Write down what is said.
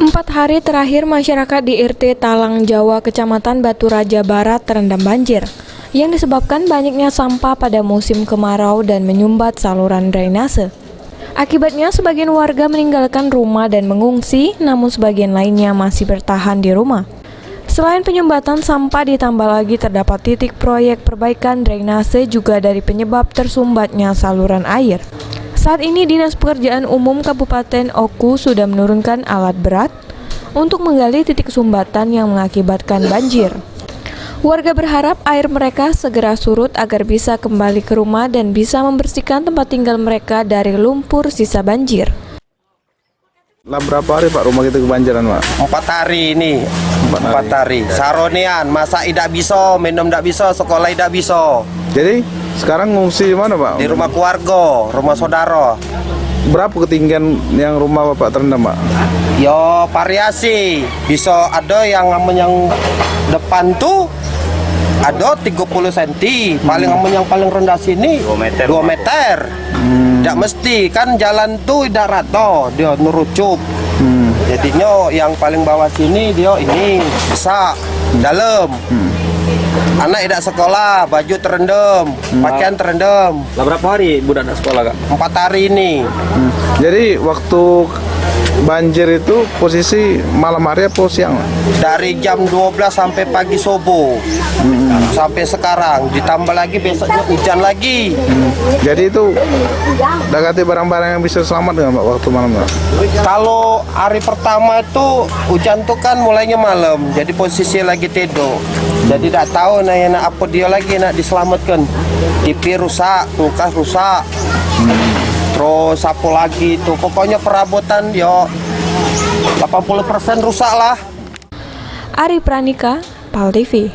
4 hari terakhir masyarakat di RT Talang Jawa, Kecamatan Batu Raja Barat terendam banjir yang disebabkan banyaknya sampah pada musim kemarau dan menyumbat saluran drainase. Akibatnya sebagian warga meninggalkan rumah dan mengungsi, namun sebagian lainnya masih bertahan di rumah. Selain penyumbatan sampah, ditambah lagi terdapat titik proyek perbaikan drainase juga dari penyebab tersumbatnya saluran air. Saat ini Dinas Pekerjaan Umum Kabupaten Oku sudah menurunkan alat berat untuk menggali titik sumbatan yang mengakibatkan banjir. Warga berharap air mereka segera surut agar bisa kembali ke rumah dan bisa membersihkan tempat tinggal mereka dari lumpur sisa banjir. Lah berapa hari Pak rumah kita kebanjiran Pak? 4 hari ini. 4 hari. Saronian, masak tidak bisa, minum tidak bisa, sekolah tidak bisa. Jadi sekarang ngungsi di mana Pak? Di rumah keluarga, rumah saudara. Berapa ketinggian yang rumah Bapak terendam Pak? Yo variasi, bisa ada yang depan tuh ada 30 cm, yang paling rendah sini 2 meter. Tidak mesti, kan jalan tuh tidak rata, dia nurucup. Jadinya yang paling bawah sini dia ini bisa dalam. Anak tidak sekolah, baju terendam, pakaian terendam. Lah berapa hari budak nak sekolah Kak? 4 hari ini. Jadi waktu banjir itu posisi malam hari apa siang? Dari jam 12 sampai pagi subuh sampai sekarang, ditambah lagi besoknya hujan lagi. Jadi itu dekati barang-barang yang bisa selamat nggak Pak waktu malam Pak? Kalau hari pertama itu hujan tuh kan mulainya malam, jadi posisi lagi tidur. Jadi tidak tahu nak apa dia lagi nak diselamatkan. TV rusak, kulkas rusak. Terus apa lagi itu, pokoknya perabotan yo 80% rusak lah. Ari Pranika, PAL TV.